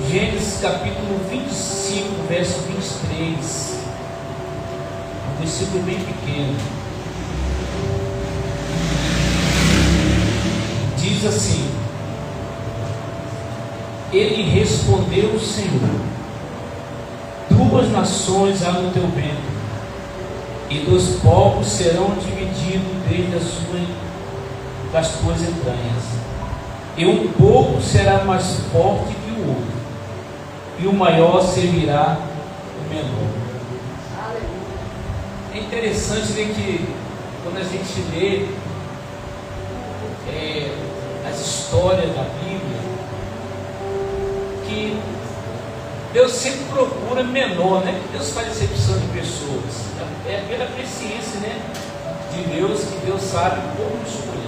Gênesis capítulo 25, verso 23, um versículo bem pequeno. Diz assim: ele respondeu o Senhor: duas nações há no teu ventre, e dois povos serão divididos desde das tuas entranhas, e um povo será mais forte que o outro, e o maior servirá o menor. É interessante ver que quando a gente lê as histórias da Bíblia, que Deus sempre procura menor, né? Deus faz exceção de pessoas. É pela presciência, né, de Deus, que Deus sabe como escolher.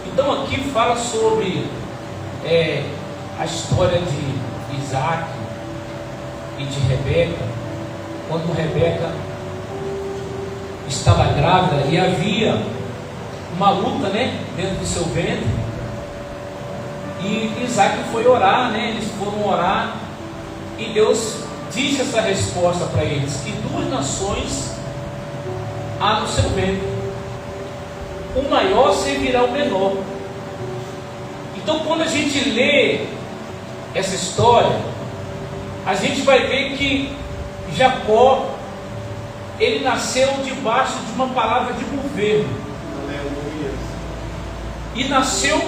Então aqui fala sobre a história de Isaac e de Rebeca, quando Rebeca estava grávida e havia uma luta, né, dentro do seu ventre, e Isaac foi orar, né, eles foram orar, e Deus disse essa resposta para eles, que duas nações há no seu ventre, o maior servirá o menor. Então quando a gente lê essa história, a gente vai ver que Jacó, ele nasceu debaixo de uma palavra de governo. Aleluia. E nasceu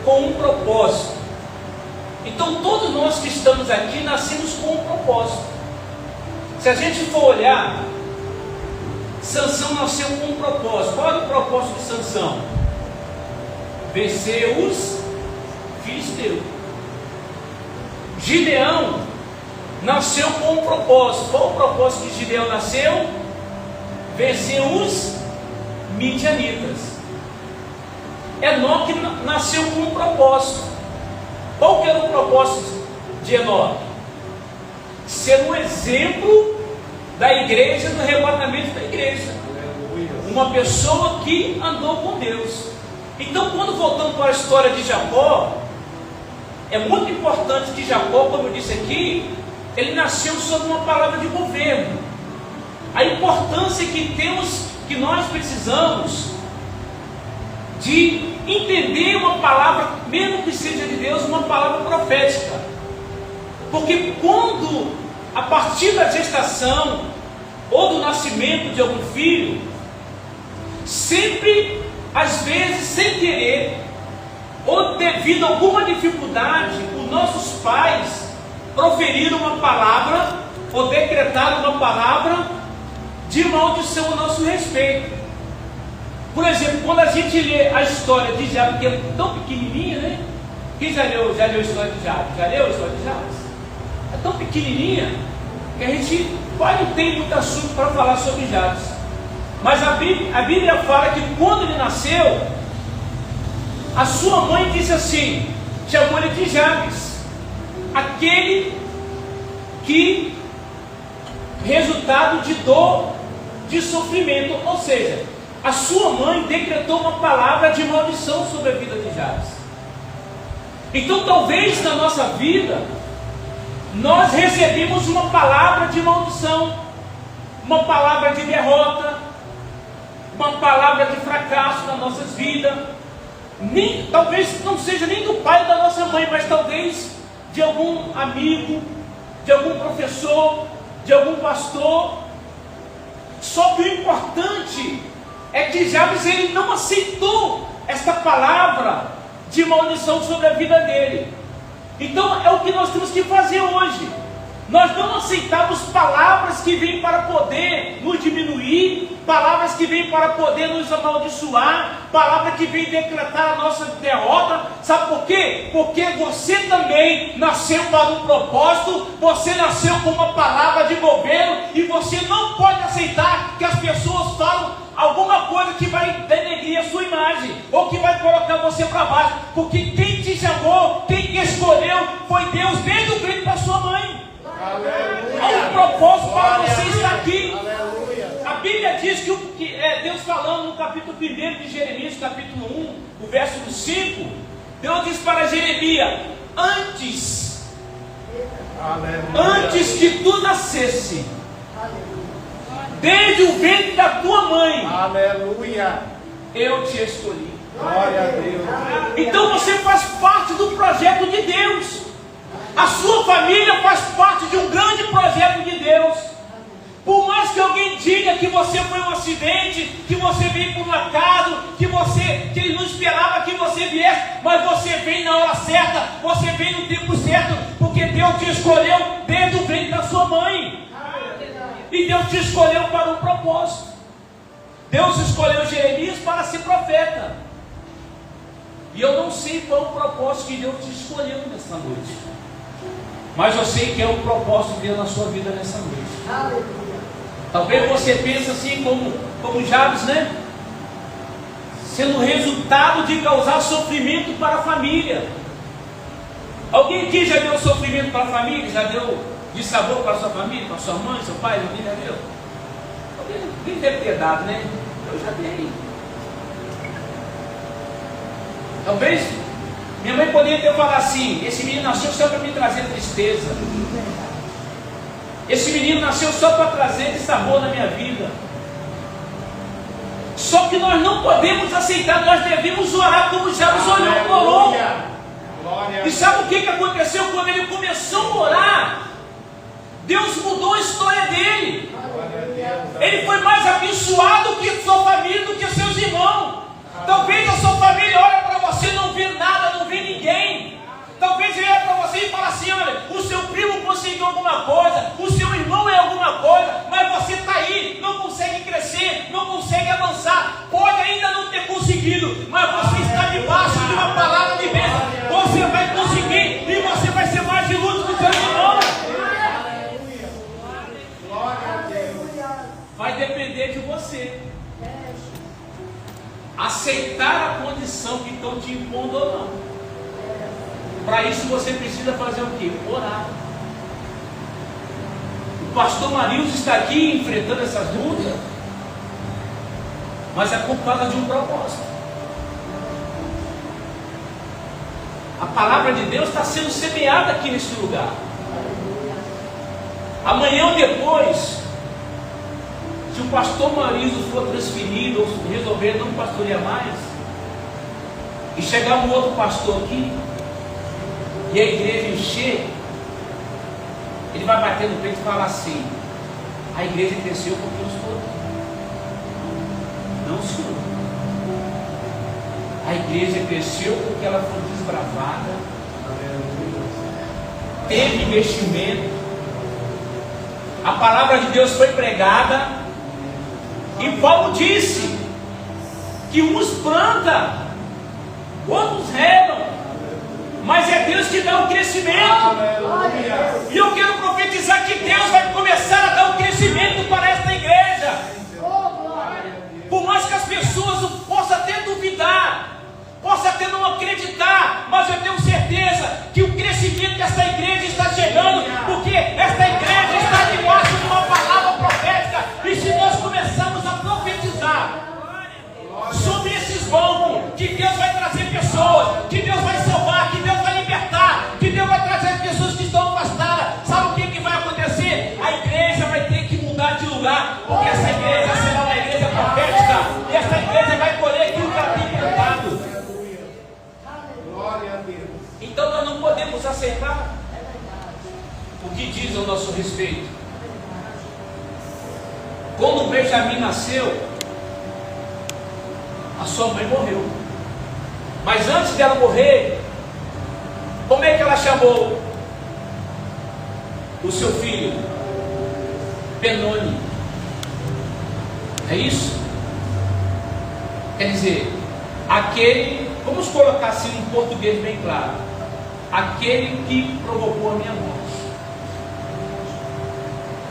com um propósito. Então todos nós que estamos aqui nascemos com um propósito. Se a gente for olhar, Sansão nasceu com um propósito. Qual era o propósito de Sansão? Vencer os filisteus. Gideão nasceu com um propósito. Qual o propósito que Gideão nasceu? Vencer os midianitas. Enoque nasceu com um propósito. Qual que era o propósito de Enoque? Ser um exemplo da igreja, do arrebatamento da igreja. Uma pessoa que andou com Deus. Então quando voltamos para a história de Jacó, é muito importante que Jacó, como eu disse aqui, ele nasceu sob uma palavra de governo. A importância que nós precisamos de entender uma palavra, mesmo que seja de Deus, uma palavra profética. Porque quando, a partir da gestação ou do nascimento de algum filho, sempre, às vezes, sem querer, ou devido a alguma dificuldade, os nossos pais proferiram uma palavra, ou decretaram uma palavra de maldição a nosso respeito. Por exemplo, quando a gente lê a história de Jabes, que é tão pequenininha, né? Quem já leu a história de Jabes? Já leu a história de Jabes? É tão pequenininha que a gente quase não tem muito assunto para falar sobre Jabes. Mas a Bíblia fala que quando ele nasceu, a sua mãe disse assim, chamou ele de Jabes, aquele que resultado de dor, de sofrimento. Ou seja, a sua mãe decretou uma palavra de maldição sobre a vida de Jabes. Então talvez na nossa vida nós recebemos uma palavra de maldição, uma palavra de derrota, uma palavra de fracasso nas nossas vidas. Talvez não seja nem do pai ou da nossa mãe, mas talvez de algum amigo, de algum professor, de algum pastor. Só que o importante é que Jabes, ele não aceitou esta palavra de maldição sobre a vida dele. Então é o que nós temos que fazer hoje. Nós não aceitamos palavras que vêm para poder nos diminuir, palavras que vêm para poder nos amaldiçoar, palavras que vêm decretar a nossa derrota. Sabe por quê? Porque você também nasceu para um propósito, você nasceu com uma palavra de governo, e você não pode aceitar que as pessoas falam alguma coisa que vai denegrir a sua imagem, ou que vai colocar você para baixo, porque quem te chamou, quem te escolheu, foi Deus, desde o ventre da sua mãe. Há um propósito para você estar aqui. Aleluia. A Bíblia diz que Deus falando no capítulo 1 de Jeremias, capítulo 1, o verso 5, Deus diz para Jeremias: antes Aleluia. que tu nascesse, desde o ventre da tua mãe, Aleluia. eu te escolhi. Glória a Deus. Então você faz parte do projeto de Deus. A sua família faz parte de um grande projeto de Deus. Por mais que alguém diga que você foi um acidente, que você veio por um acaso, que ele não esperava que você viesse, mas você vem na hora certa, você vem no tempo certo, porque Deus te escolheu desde o ventre da sua mãe. E Deus te escolheu para um propósito. Deus escolheu Jeremias para ser profeta. E eu não sei qual o propósito que Deus te escolheu nessa noite, mas eu sei que é o propósito de Deus na sua vida nessa noite. Talvez você pense assim como Jabes, né? Sendo resultado de causar sofrimento para a família. Alguém aqui já deu sofrimento para a família? Já deu dissabor para a sua família, para a sua mãe, seu pai? Alguém já deu? Alguém deve ter dado, né? Eu já dei. Talvez minha mãe poderia ter falado assim: esse menino nasceu só para me trazer tristeza. Esse menino nasceu só para trazer dissabor na minha vida. Só que nós não podemos aceitar, nós devemos orar como Jabes orou. E sabe o que aconteceu? Quando ele começou a orar, Deus mudou a história dele. Ele foi mais abençoado que sua família, do que seus irmãos. Talvez a sua família olha para você e não vê nada, não vê ninguém. Talvez ele olhe para você e fale assim: olha, o seu primo conseguiu alguma coisa, o seu irmão é alguma coisa, mas você está aí, não consegue crescer, não consegue avançar, pode ainda não ter conseguido, mas você está debaixo de uma palavra de bênção. Você vai conseguir e você vai ser mais de luz que o seu irmão. Vai depender de você aceitar a condição que estão te impondo ou não. Para isso você precisa fazer o quê? Orar. O pastor Marilson está aqui enfrentando essas lutas, mas é por causa de um propósito. A palavra de Deus está sendo semeada aqui nesse lugar. Amanhã ou depois, se o pastor Marilson for transferido ou resolver não pastorear mais, e chegar um outro pastor aqui, e a igreja encher, ele vai bater no peito e falar assim: a igreja cresceu porque eu estou aqui. Não, senhor. A igreja cresceu porque ela foi desbravada, teve investimento, a palavra de Deus foi pregada, e Paulo disse que uns plantam, outros regam, mas é Deus que dá o crescimento. Aleluia. E eu quero profetizar que Deus vai começar a dar o crescimento para esta igreja. Por mais que as pessoas possam até duvidar, possam até não acreditar, mas eu tenho certeza que o crescimento desta igreja está chegando, porque esta igreja está debaixo de uma palavra profética. E se nós começarmos a profetizar sobre esses bancos, que Deus vai trazer pessoas, que Deus vai salvar, que Deus vai libertar, que Deus vai trazer as pessoas que estão afastadas, sabe o que vai acontecer? A igreja vai ter que mudar de lugar, porque essa igreja será uma igreja profética, e essa igreja vai colher aquilo que ela tem plantado. Glória a Deus. Então nós não podemos aceitar o que diz ao nosso respeito. Quando Benjamim nasceu, a sua mãe morreu. Mas antes dela morrer, como é que ela chamou o seu filho? Benoni. É isso? Quer dizer, aquele, vamos colocar assim em português bem claro, aquele que provocou a minha morte.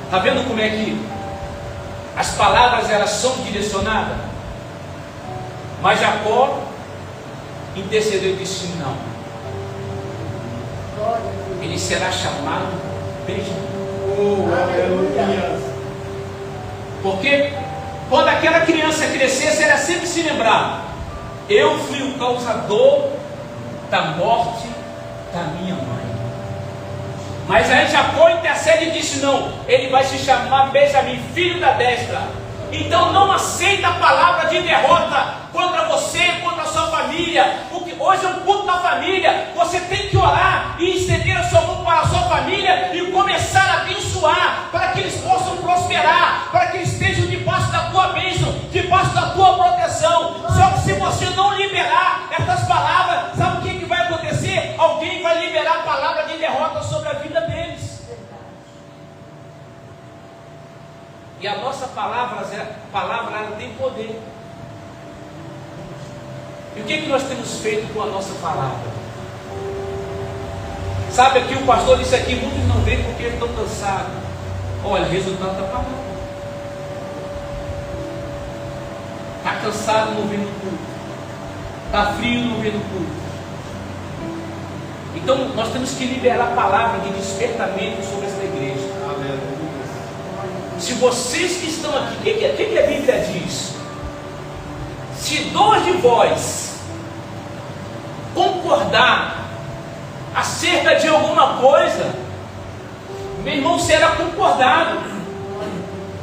Está vendo como é que as palavras elas são direcionadas? Mas Jacó intercedeu e disse: não, ele será chamado Benjamim. Aleluia. Porque quando aquela criança crescesse, ela sempre se lembrar: eu fui o causador da morte da minha mãe. Mas aí Jacó intercede e disse: não, ele vai se chamar Benjamim, filho da destra. Então não aceita a palavra de derrota contra você, contra a sua família, porque hoje é um culto da família. Você tem que orar e estender a sua mão para a sua família e começar a abençoar, para que eles possam prosperar, para que eles estejam debaixo da tua bênção, debaixo da tua proteção. Só que se você não liberar essas palavras, sabe o que vai acontecer? Alguém vai liberar a palavra de derrota sobre a vida deles. E a nossa palavra ela tem poder. E o que nós temos feito com a nossa palavra? Sabe, aqui o pastor disse aqui, muitos não vêm porque estão cansados. Olha, resultado da palavra. Está cansado, não vem no culto. Está frio, não vem no culto. Então nós temos que liberar a palavra de despertamento sobre essa igreja. Aleluia. Se vocês que estão aqui, o que a Bíblia diz? Se dois de vós concordar acerca de alguma coisa, meu irmão, será concordado.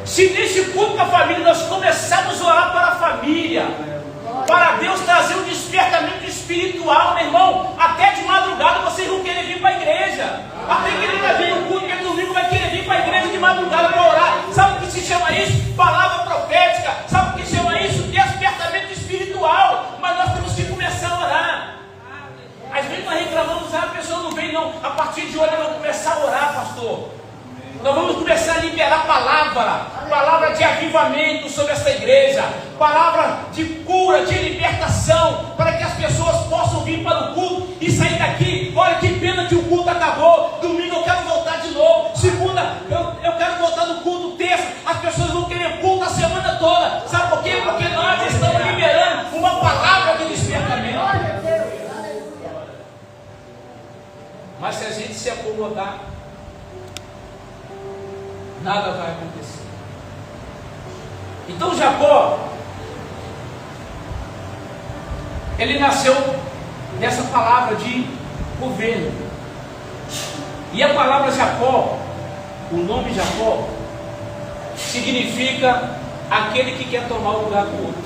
Se nesse culto da família nós começarmos a orar para a família, para Deus trazer um despertamento espiritual, meu irmão, até de madrugada vocês vão querer vir para a igreja. Até que ele vai vir no culto, que domingo vai querer vir para a igreja de madrugada para orar. Sabe o que se chama isso? Palavra profética. Sabe o que se chama isso? Despertamento espiritual. Mas nós temos que começar a orar. Às vezes nós reclamamos, a pessoa não vem não. A partir de hoje nós vamos começar a orar, pastor. Nós vamos começar a liberar palavra de avivamento sobre essa igreja, palavra de cura, de libertação, para que as pessoas possam vir para o culto e sair daqui. Olha que pena que o culto acabou. Domingo eu quero voltar de novo. Segunda eu quero voltar no culto. Terça as pessoas vão querer culto a semana toda. Sabe por quê? Porque nós estamos liberando uma palavra de despertamento. Mas se a gente se acomodar, nada vai acontecer. Então Jacó, ele nasceu nessa palavra de governo. E a palavra Jacó, o nome Jacó, significa aquele que quer tomar o lugar do outro.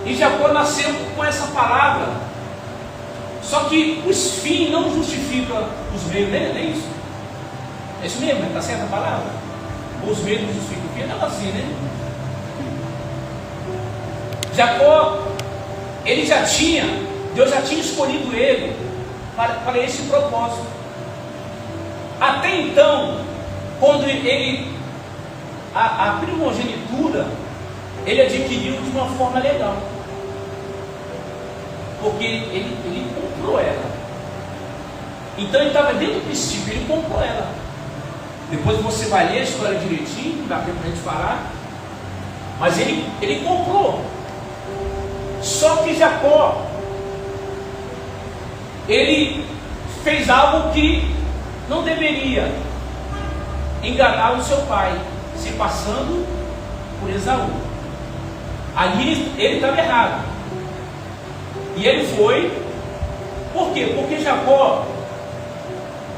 E Jacó nasceu com essa palavra. Só que os fins não justificam os meios, não é isso? É isso mesmo, está certa a palavra? Os meios não justificam o fim, não é assim, né? Jacó, Deus já tinha escolhido ele para esse propósito. Até então, quando a primogenitura, ele adquiriu de uma forma legal. Porque ele comprou ela. Então ele estava dentro do princípio, ele comprou ela. Depois você vai ler a história direitinho, não dá tempo para a gente falar. Mas ele comprou. Só que Jacó, ele fez algo que não deveria, enganar o seu pai, se passando por Esaú. Ali ele estava errado. E ele foi, por quê? Porque Jacó,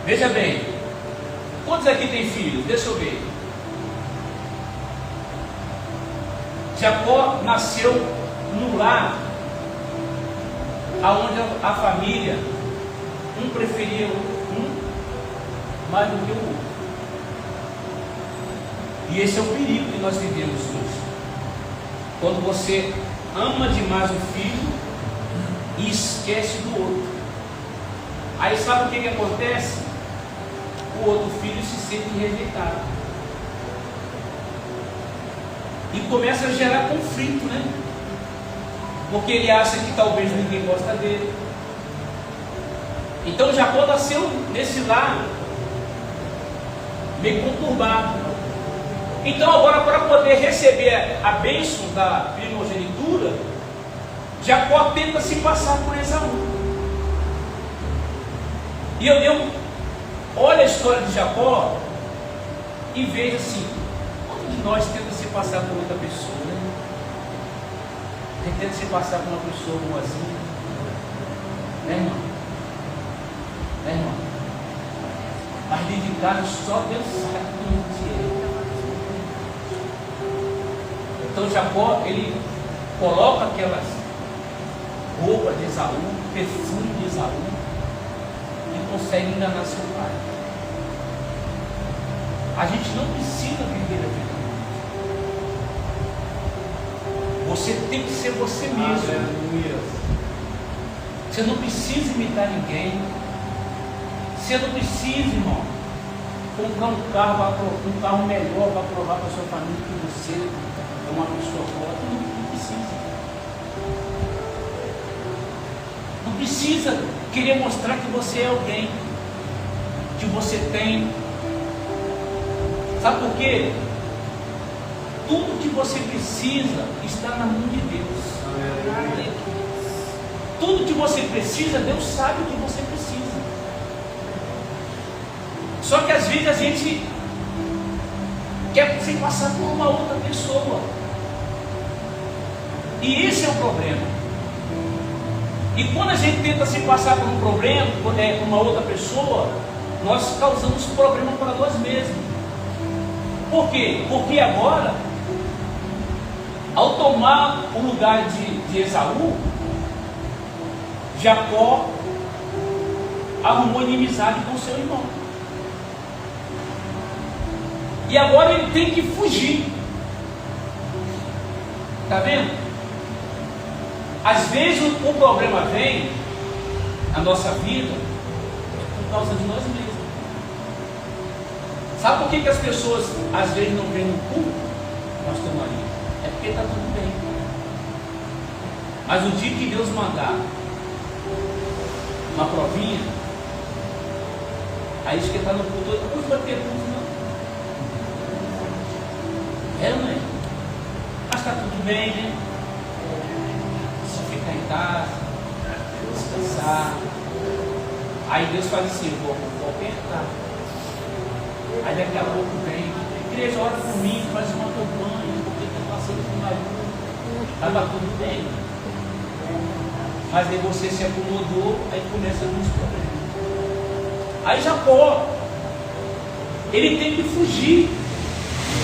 veja bem, quantos aqui tem filhos? Deixa eu ver. Jacó nasceu no lar, aonde a família, um preferia um mais do que o outro. E esse é o perigo que nós vivemos hoje. Quando você ama demais o filho e esquece do outro. Aí sabe o que acontece? O outro filho se sente rejeitado. E começa a gerar conflito, né? Porque ele acha que talvez ninguém gosta dele. Então Jacó nasceu nesse lar meio conturbado. Então agora, para poder receber a bênção da primogenitura, Jacó tenta se passar por Esaú. E olha a história de Jacó e veja assim, quantos de nós tenta se passar por outra pessoa, né? A gente tenta se passar por uma pessoa boazinha, né, irmão? caso só Deus sabe como é. Então Jacó, ele coloca aquelas roupas de Esaú, perfume de Esaú, e consegue enganar seu pai. A gente não precisa viver a vida. Você tem que ser você mesmo. Aleluia. Você não precisa imitar ninguém. Você não precisa, irmão, comprar um carro melhor para provar para a sua família que você é uma pessoa forte. Não precisa. Não precisa querer mostrar que você é alguém, que você tem. Sabe por quê? Tudo que você precisa está na mão de Deus. Tudo que você precisa, Deus sabe o que você precisa. Só que às vezes a gente quer se passar por uma outra pessoa. E esse é o problema. E quando a gente tenta se passar por um problema, por uma outra pessoa, nós causamos problema para nós mesmos. Por quê? Porque agora, ao tomar o lugar de Esaú, Jacó arrumou inimizade com seu irmão. E agora ele tem que fugir. Está vendo? Às vezes o problema vem na nossa vida por causa de nós mesmos. Sabe por que as pessoas às vezes não vêm no culto, pastor Maria? É porque está tudo bem. Mas o dia que Deus mandar uma provinha, aí diz que está no culto, não vai ter culto, não. É, não é? Mas está tudo bem, né? Só ficar em casa, descansar. Aí Deus faz assim, vou apertar. Aí daqui a pouco vem, igreja, ora por mim, faz uma campanha, porque está passando por marido. Estava tudo bem. Mas aí você se acomodou, aí começa alguns problemas. Aí Jacó, ele tem que fugir.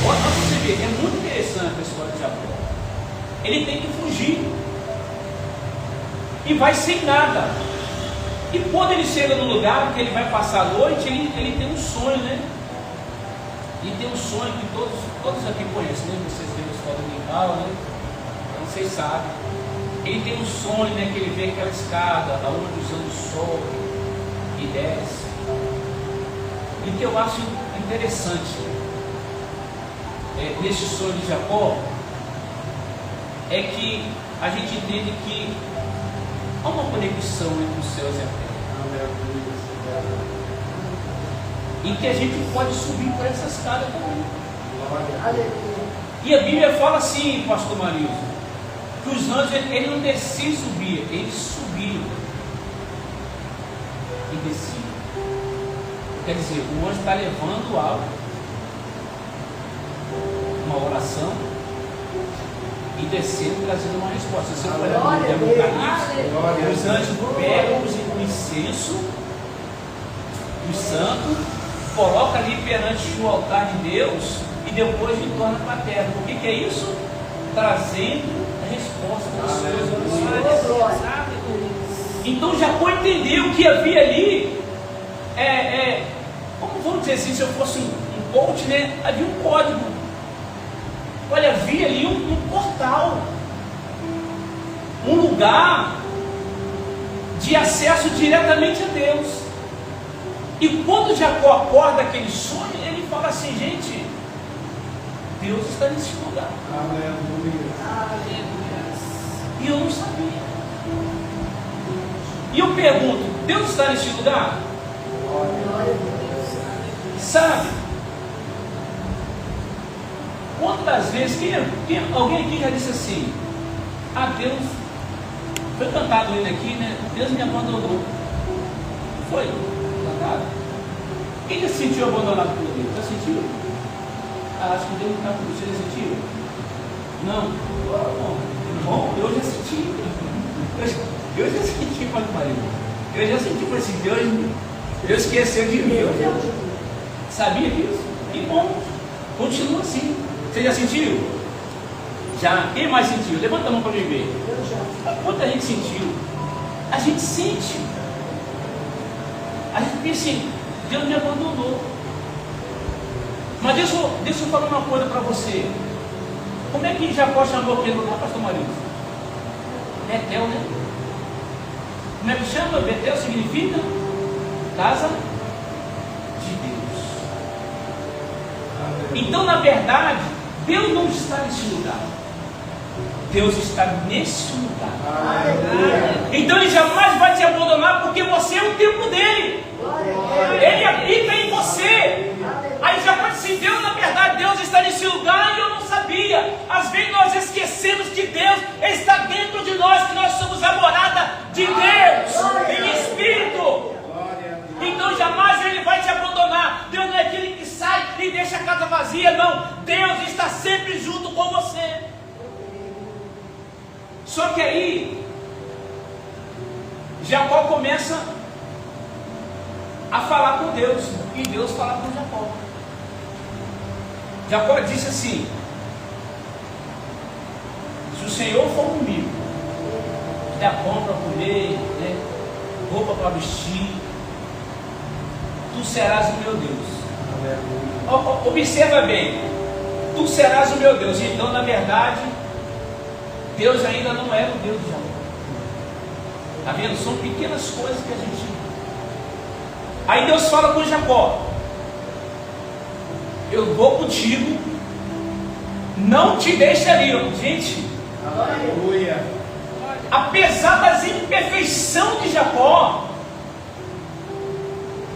Olha para você ver, é muito interessante a história de Jacó. Ele tem que fugir. E vai sem nada. E quando ele chega no lugar que ele vai passar a noite, ele tem um sonho, né? Ele tem um sonho que todos aqui conhecem, né? Vocês veem a história dominical, né? Então vocês sabem. Ele tem um sonho, né? Que ele vê aquela escada, aonde os anjos sobem e desce. E o que eu acho interessante nesse sonho de Jacó é que a gente entende que há uma conexão entre os céus e a terra. E que a gente pode subir por essa escada também. E a Bíblia fala assim, pastor Marilson, que os anjos, ele não desciam e subiam, eles subiam e desciam. Quer dizer, o anjo está levando algo, uma oração, e descendo, trazendo uma resposta. Se você for olhar no Apocalipse, os anjos pegam o incenso, o santo, coloca ali perante o altar de Deus e depois retorna para a terra. O que é isso? Trazendo a resposta das suas orações. Então Jacó entendeu que havia ali, como vamos dizer assim, se eu fosse um coach, né? Havia um código. Olha, havia ali um portal, um lugar de acesso diretamente a Deus. E quando Jacó acorda aquele sonho, ele fala assim, gente, Deus está nesse lugar. Aleluia. E eu não sabia. E eu pergunto, Deus está nesse lugar? Sabe? Quantas vezes, alguém aqui já disse assim, Deus, foi cantado ele aqui, né? Deus me abandonou. Foi cantado. Quem já se sentiu abandonado por Deus? Já sentiu? Acho que Deus não está por você, já sentiu? Não? Bom, eu já senti. Eu já senti, Padre Maria. Eu já senti por esse Deus esqueceu de mim. Sabia disso? Que bom. Continua assim. Você já sentiu? Já. Quem mais sentiu? Levanta a mão para mim ver. Quanta gente sentiu? A gente sente. A gente pensa assim, Deus me abandonou. Mas deixa eu falar uma coisa para você. Como é que Jacó chamou aquele lugar, pastor Marido? Betel, né? Como é que chama? Betel significa casa de Deus. Então, na verdade, Deus não está nesse lugar. Deus está nesse lugar. Então Ele jamais vai te abandonar, porque você é o templo dele. Ele habita em você. Aí já pode ser, Deus, na verdade, Deus está nesse lugar e eu não sabia. Às vezes nós esquecemos que Deus está dentro de nós, que nós somos a morada de Deus em espírito. Então jamais Ele vai te abandonar. Deus não é aquele que sai e deixa a casa vazia, não. Deus está sempre junto com você. Só que aí Jacó começa a falar com Deus, e Deus fala com Jacó. Jacó disse assim: se o Senhor for comigo, der pão para comer, né, roupa para vestir, tu serás o meu Deus. Observa bem, tu serás o meu Deus. Então, na verdade, Deus ainda não era o Deus de Jacó. Está vendo? São pequenas coisas que a gente... Aí Deus fala com Jacó: eu vou contigo, não te deixaria. Gente, aleluia. Apesar das imperfeições de Jacó,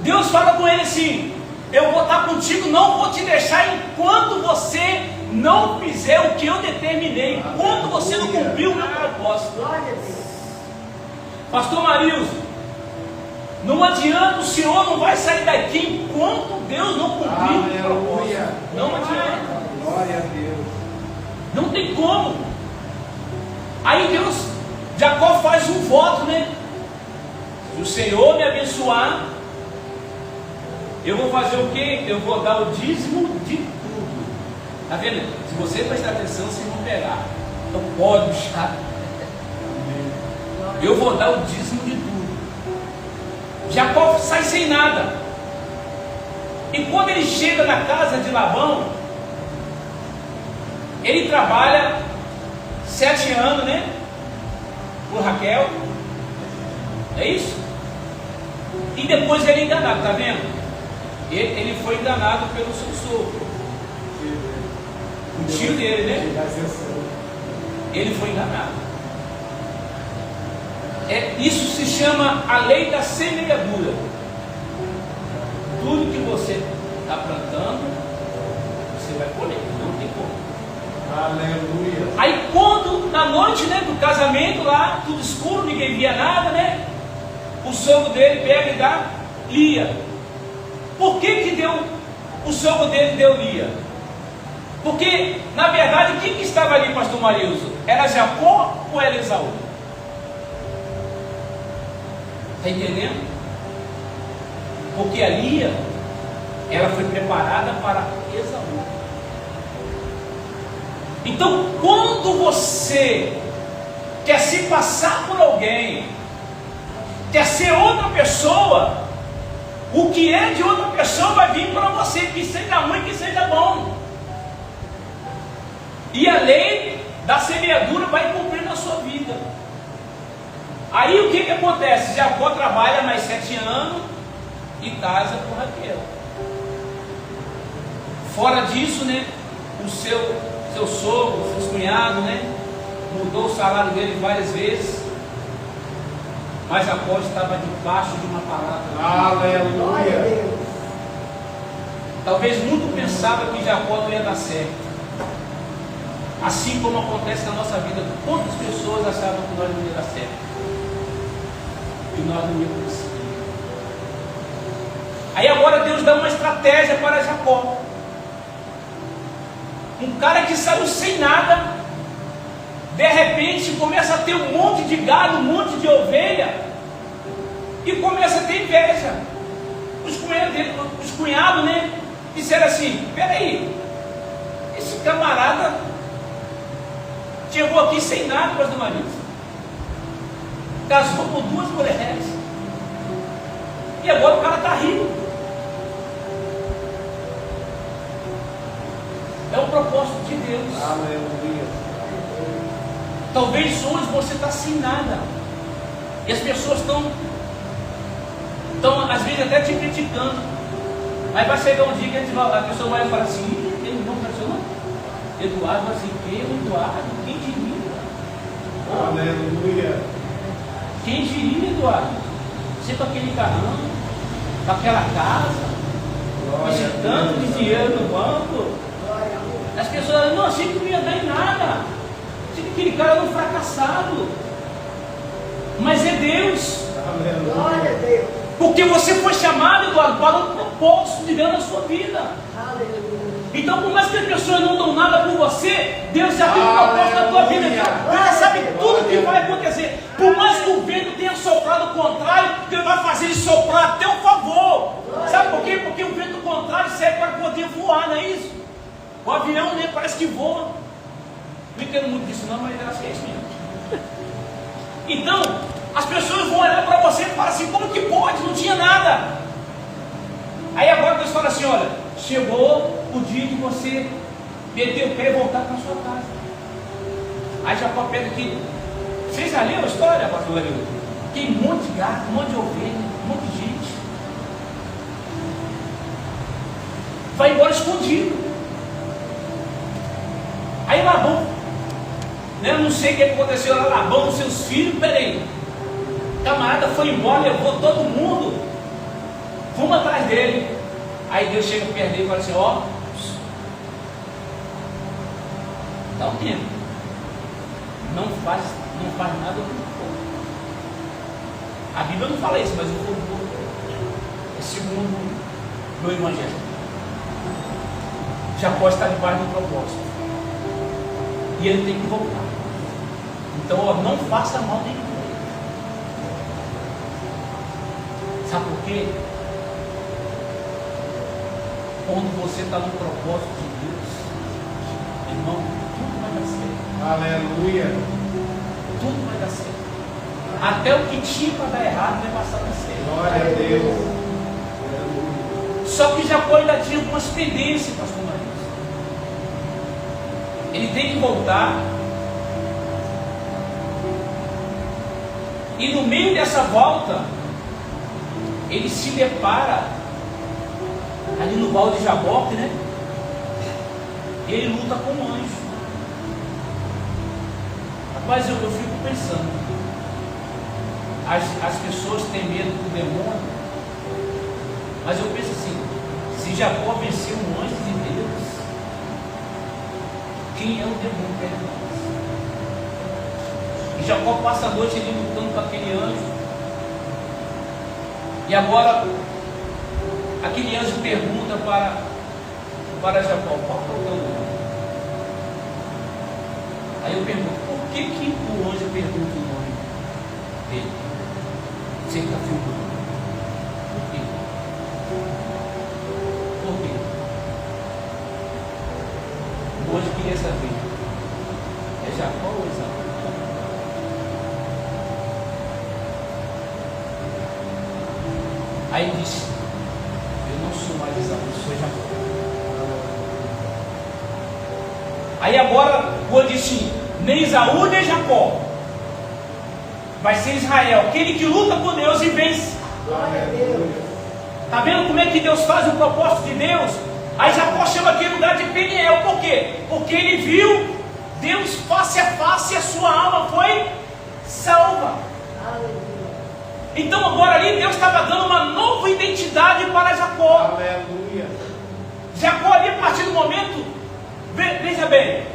Deus fala com ele assim: eu vou estar contigo, não vou te deixar enquanto você não fizer o que eu determinei, enquanto você não cumprir o meu propósito. Pastor Marilson, não adianta, o Senhor não vai sair daqui enquanto Deus não cumprir o propósito. Não adianta. Glória a Deus. Não tem como. Aí Deus, Jacó faz um voto, né? Se o Senhor me abençoar, eu vou fazer o quê? Eu vou dar o dízimo de tudo. Está vendo? Se você prestar atenção, vocês vão pegar. Então pode buscar. Eu vou dar o dízimo de tudo. Jacó sai sem nada. E quando ele chega na casa de Labão, ele trabalha 7 anos, né? Por Raquel. É isso? E depois ele é enganado, está vendo? Ele foi enganado pelo seu sogro, o tio dele, né? Ele foi enganado. Isso se chama a lei da semeadura. Tudo que você está plantando, você vai colher, não tem como. Aleluia. Aí quando, na noite, né, do casamento lá, tudo escuro, ninguém via nada, né? O sogro dele pega e dá Lia. Por que o sogro dele deu Lia? Porque, na verdade, quem que estava ali, pastor Marilson? Era Jacó ou era Esaú? Está entendendo? Porque a Lia, ela foi preparada para Esaú. Então, quando você quer se passar por alguém, quer ser outra pessoa, o que é de outra pessoa vai vir para você, que seja ruim, que seja bom. E a lei da semeadura vai cumprir na sua vida. Aí o que acontece? Jacó trabalha mais 7 anos e casa com Raquel. Fora disso, né, o seu sogro, seus cunhados, né, mudou o salário dele várias vezes, mas Jacó estava debaixo de uma palavra. Aleluia. Talvez muito pensava que Jacó não ia dar certo. Assim como acontece na nossa vida, quantas pessoas achavam que nós não ia dar certo, que nós não íamos conseguir. Aí agora Deus dá uma estratégia para Jacó. Um cara que saiu sem nada, de repente começa a ter um monte de gado, um monte de ovelha, e começa a ter inveja. Os cunhados, né? disseram assim: peraí, esse camarada chegou aqui sem nada, pastor Marisa, casou com 2 mulheres, e agora o cara está rico. É o propósito de Deus. Aleluia. Talvez hoje você está sem nada, e as pessoas estão às vezes até te criticando. Aí vai chegar um dia que a pessoa vai falar assim: "Ih, tem um nome pessoa? Eduardo", vai assim: "Eu, Eduardo, quem diria?" Aleluia. Quem diria, Eduardo? Você com aquele carrão, com aquela casa, com esse tanto de dinheiro no banco. As pessoas não achei que não ia dar em nada. Achei que aquele cara era um fracassado. Mas é Deus. Aleluia. Glória a Deus. Porque você foi chamado, Eduardo, para um propósito de Deus na sua vida. Aleluia. Então, por mais que as pessoas não dão nada por você, Deus já tem um propósito na tua vida. Deus já sabe tudo que vai acontecer. Por mais que o vento tenha soprado o contrário, Deus vai fazer ele soprar a teu favor. Sabe por quê? Porque o vento contrário serve para poder voar, não é isso? O avião, né, parece que voa. Não entendo muito disso não, mas acho que é isso mesmo. Então, as pessoas vão olhar para você e falar assim: como que pode? Não tinha nada. Aí agora Deus fala assim: olha, chegou o dia que você meter o pé e voltar para sua casa. Aí Jacó pega aqui. Vocês já leram a história, pastor Gabriel? Tem um monte de gato, um monte de ovelha, um monte de gente. Vai embora escondido. Aí Labão, né, não sei o que aconteceu lá, Labão, seus filhos, peraí. O camarada foi embora, levou todo mundo. Vamos atrás dele. Aí Deus chega perto dele e fala assim: ó, dá um tempo. Não faz nada com o fogo. A Bíblia não fala isso, mas o fogo é segundo no Evangelho. Jacó está debaixo do propósito. E ele tem que voltar. Então, ó, não faça mal nem com ele. Sabe por quê? Quando você está no propósito de Deus, irmão, tudo vai dar certo. Aleluia. Tudo vai dar certo. Até o que tinha para dar errado vai passar a dar certo. Glória a Deus. Só que Jacó ainda tinha algumas pendências, pastor Marisa. Ele tem que voltar. E no meio dessa volta, ele se depara ali no Val de Jaboque, né? Ele luta com um anjo. Rapaz, eu fico pensando, as pessoas têm medo do demônio, mas eu penso assim: se Jacó venceu um anjo de Deus, quem é o demônio perto de nós? E Jacó passa a noite ali lutando com aquele anjo. E agora aquele anjo pergunta para Jacó: qual é o teu nome? Aí eu pergunto: por que o anjo pergunta o nome dele? Você está filmando? Por quê? Por quê? O anjo queria saber: é Jacó ou Esaú? Aí ele disse: eu não sou mais Esaú, eu sou Jacó. Aí agora o anjo disse: nem Esaú nem Jacó, vai ser Israel, aquele que luta com Deus e vence. Glória a Deus. Está vendo como é que Deus faz o propósito de Deus? Aí Jacó chama aquele lugar de Peniel. Por quê? Porque ele viu Deus face a face e a sua alma foi salva. Aleluia. Então agora ali Deus estava dando uma nova identidade para Jacó. Aleluia. Jacó ali, a partir do momento, veja bem,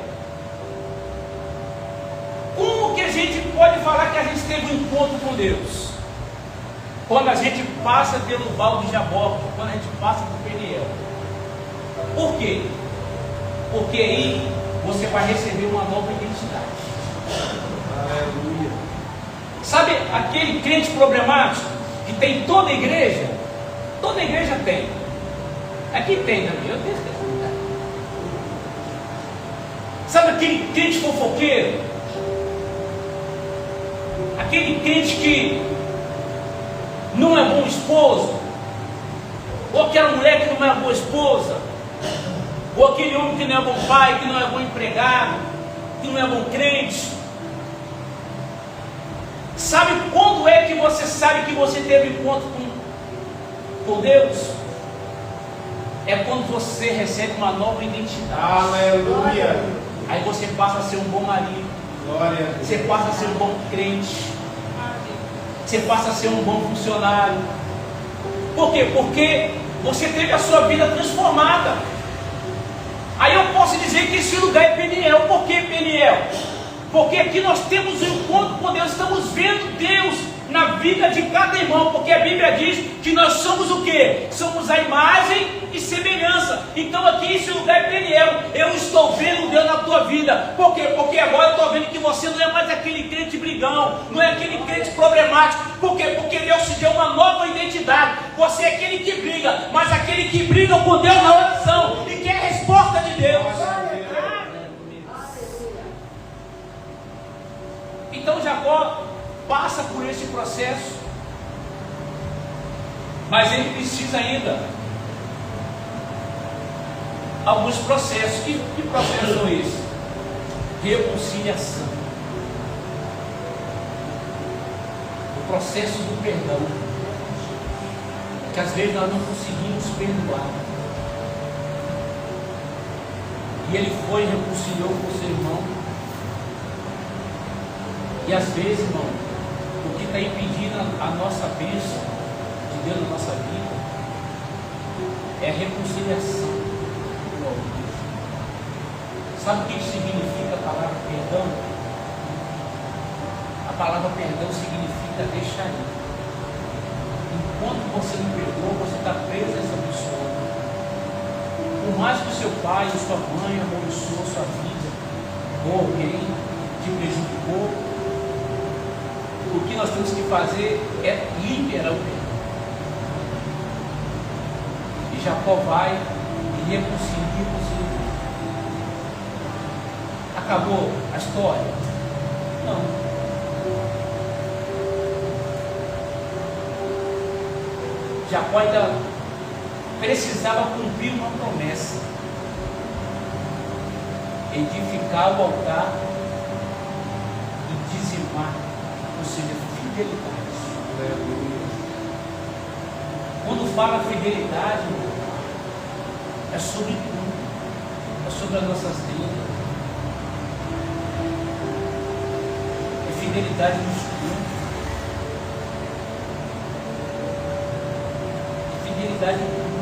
como que a gente pode falar que a gente teve um encontro com Deus? Quando a gente passa pelo Val de Jaboque, quando a gente passa por Peniel. Por quê? Porque aí você vai receber uma nova identidade. Aleluia. Sabe aquele crente problemático que tem toda a igreja? Toda a igreja tem. Aqui tem também, eu tenho certeza. Sabe aquele crente fofoqueiro? Aquele crente que não é bom esposo? Ou aquela mulher que não é boa esposa? Ou aquele homem que não é bom pai, que não é bom empregado, que não é bom crente? Sabe quando é que você sabe que você teve encontro com Deus? É quando você recebe uma nova identidade. Aleluia. Aí você passa a ser um bom marido. Glória a Deus. Você passa a ser um bom crente. Você passa a ser um bom funcionário. Por quê? Porque você teve a sua vida transformada. Aí eu posso dizer que esse lugar é Peniel. Por que Peniel? Porque aqui nós temos um encontro com Deus. Estamos vendo Deus na vida de cada irmão. Porque a Bíblia diz que nós somos o quê? Somos a imagem e semelhança. Então aqui esse lugar é Peniel. Eu estou vendo Deus na tua vida. Por quê? Porque agora eu estou vendo que você não é mais aquele crente brigão, não é aquele crente problemático. Por quê? Porque Deus te deu uma nova identidade. Você é aquele que briga, mas aquele que briga com Deus na oração e quer a resposta de Deus. Então Jacó passa por esse processo, mas ele precisa ainda alguns processos. Que processos são esses? Reconciliação, o processo do perdão, que às vezes nós não conseguimos perdoar, e ele foi e reconciliou com o seu irmão. E às vezes, irmão, o que está impedindo a nossa bênção de Deus na nossa vida é a reconciliação. Sabe o que significa a palavra perdão? A palavra perdão significa deixar ir. Enquanto você não perdoa, você está preso a essa pessoa. Por mais que o seu pai ou sua mãe amaldiçoou a sua vida, ou alguém te prejudicou, o que nós temos que fazer é liberar o perdão. E Jacó vai e reconcilia com o seu irmão. Acabou a história? Não. Jacó ainda precisava cumprir uma promessa: edificar o altar e dizimar. Ou seja, fidelidade. Quando fala fidelidade, é sobre tudo, é sobre as nossas vidas, é fidelidade no estudo, é fidelidade no tudo.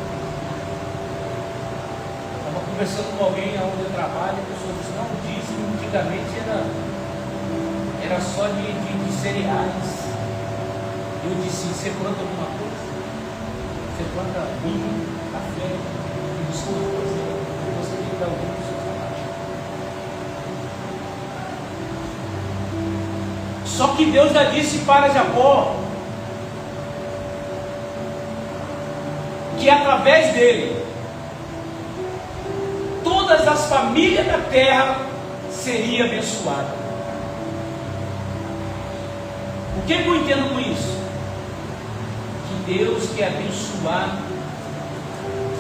Estava conversando com alguém onde eu trabalho, a pessoa disse: não, dízimo antigamente era só de cereais. Eu disse: você planta alguma coisa? Você planta vinho, café, e buscou coisa, você tem que dar algum do seu trabalho. Só que Deus já disse para Jacó que através dele todas as famílias da terra seriam abençoadas. O que eu entendo com isso? Que Deus quer abençoar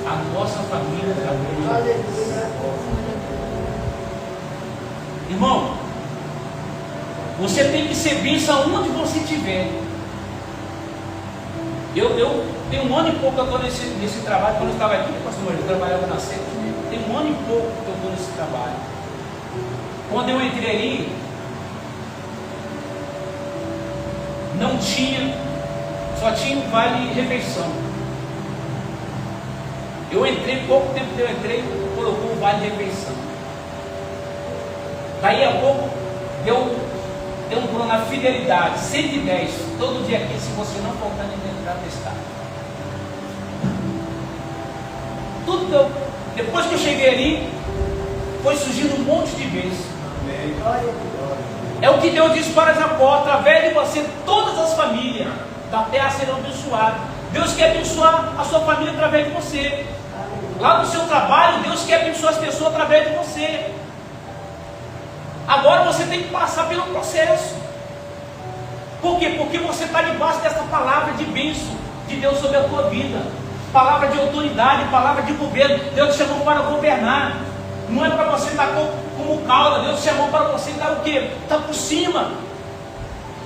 a nossa família através de Deus. Irmão, você tem que ser bênção onde você estiver. Eu tenho um ano e pouco que eu estou nesse trabalho. Quando eu estava aqui, pastor, eu trabalhava na sede. Tem um ano e pouco que eu estou nesse trabalho. Quando eu entrei ali, não tinha, só tinha um vale refeição. Eu entrei, pouco tempo que eu entrei, colocou um vale refeição. Daí a pouco deu um plano na fidelidade, 110, todo dia aqui, se você não faltar ninguém entrar testar. Tudo deu. Depois que eu cheguei ali, foi surgindo um monte de vezes. É o que Deus disse para Jacó: através de você, todas as famílias da terra serão abençoadas. Deus quer abençoar a sua família através de você. Lá no seu trabalho, Deus quer abençoar as pessoas através de você. Agora você tem que passar pelo processo. Por quê? Porque você está debaixo dessa palavra de bênção de Deus sobre a tua vida. Palavra de autoridade, palavra de governo. Deus te chamou para governar. Não é para você estar como cauda. Deus te chamou para você estar o quê? Estar por cima.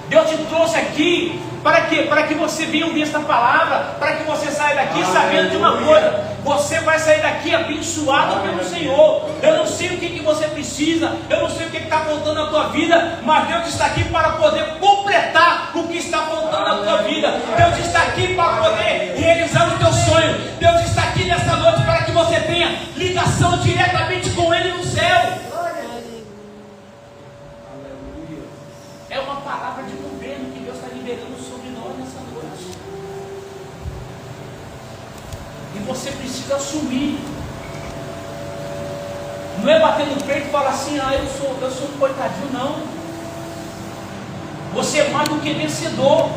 Deus te trouxe aqui para quê? Para que você venha ouvir esta palavra, para que você saia daqui sabendo de uma coisa: você vai sair daqui abençoado pelo Senhor. Eu não sei o que você precisa, eu não sei o que está faltando na tua vida, mas Deus está aqui para poder completar o que está faltando na tua vida. Deus está aqui para poder realizar o teu sonho. Deus está aqui nessa noite para que você tenha ligação diretamente com Ele no céu. É uma palavra de governo que Deus está liberando sobre nós nessa noite. E você precisa assumir. Não é bater no peito e falar assim: ah, eu sou um coitadinho, não. Você é mais do que vencedor.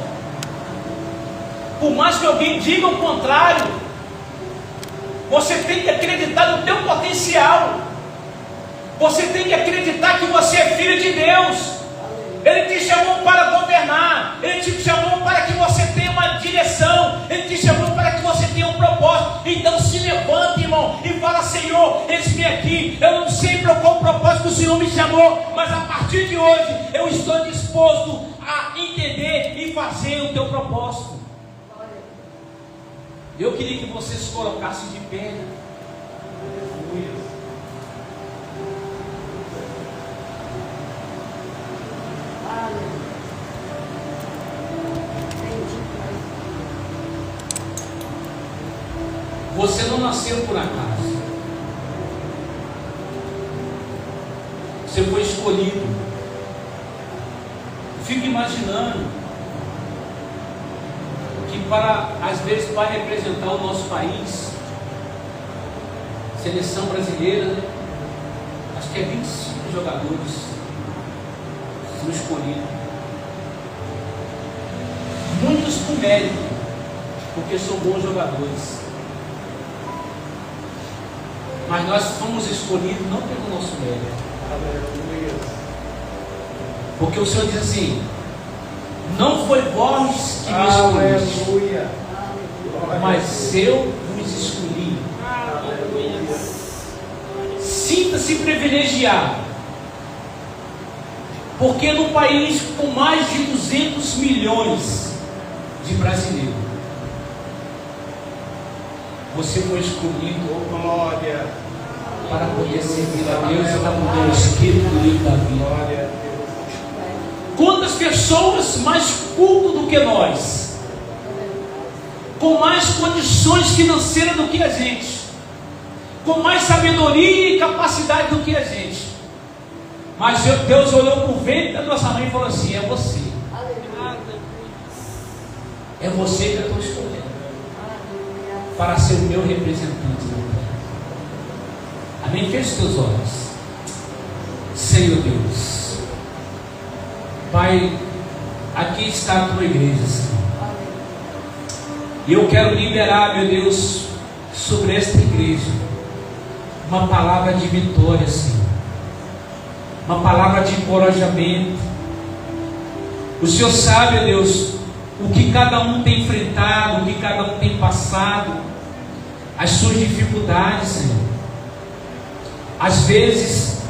Por mais que alguém diga o contrário, você tem que acreditar no teu potencial. Você tem que acreditar que você é filho de Deus. Ele te chamou para governar. Ele te chamou para que você tenha uma direção. Ele te chamou para que você tenha um propósito. Então se levante, irmão, e fala: Senhor, eis-me aqui. Eu não sei para qual propósito o Senhor me chamou, mas a partir de hoje eu estou disposto a entender e fazer o teu propósito. Eu queria que você se colocasse de pé. Você não nasceu por acaso. Você foi escolhido. Fico imaginando que às vezes para representar o nosso país, seleção brasileira, né? Acho que é 25 jogadores são escolhidos. Muitos com mérito, porque são bons jogadores. Mas nós fomos escolhidos não pelo nosso mérito. Porque o Senhor diz assim: não foi vós que me escolheste, mas eu vos escolhi. Sinta-se privilegiado, porque no país com mais de 200 milhões de brasileiros, você foi escolhido, glória, para poder servir a Deus e para poder o Espírito do livro da vida. Quantas pessoas mais cultas do que nós, com mais condições financeiras do que a gente, com mais sabedoria e capacidade do que a gente, mas Deus olhou para o ventre da nossa mãe e falou assim: é você. É você que eu estou escolhendo para ser o meu representante na terra. Amém? Feche os teus olhos. Senhor Deus, Pai, aqui está a tua igreja, Senhor. E eu quero liberar, meu Deus, sobre esta igreja uma palavra de vitória, Senhor. Uma palavra de encorajamento. O Senhor sabe, meu Deus, o que cada um tem enfrentado, o que cada um tem passado, as suas dificuldades, Senhor. Às vezes,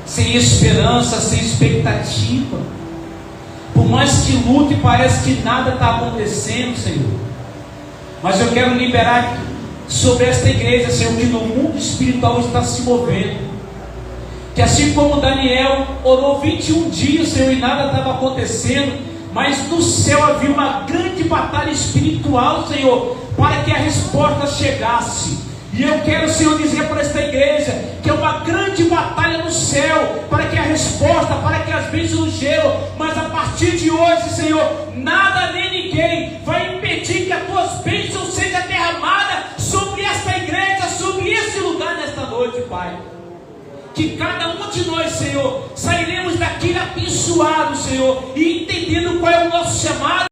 sem esperança, sem expectativa. Por mais que lute, parece que nada está acontecendo, Senhor. Mas eu quero liberar sobre esta igreja, Senhor, que no mundo espiritual está se movendo. Que assim como Daniel orou 21 dias, Senhor, e nada estava acontecendo, mas no céu havia uma grande batalha espiritual, Senhor, para que a resposta chegasse. E eu quero, Senhor, dizer para esta igreja que é uma grande batalha no céu, para que a resposta, para que as bênçãos chegam. Mas a partir de hoje, Senhor, nada nem ninguém vai impedir que as tuas bênçãos sejam derramadas sobre esta igreja, sobre esse lugar nesta noite, Pai. Que cada um de nós, Senhor, sairemos daqui abençoados, Senhor, e entendendo qual é o nosso chamado.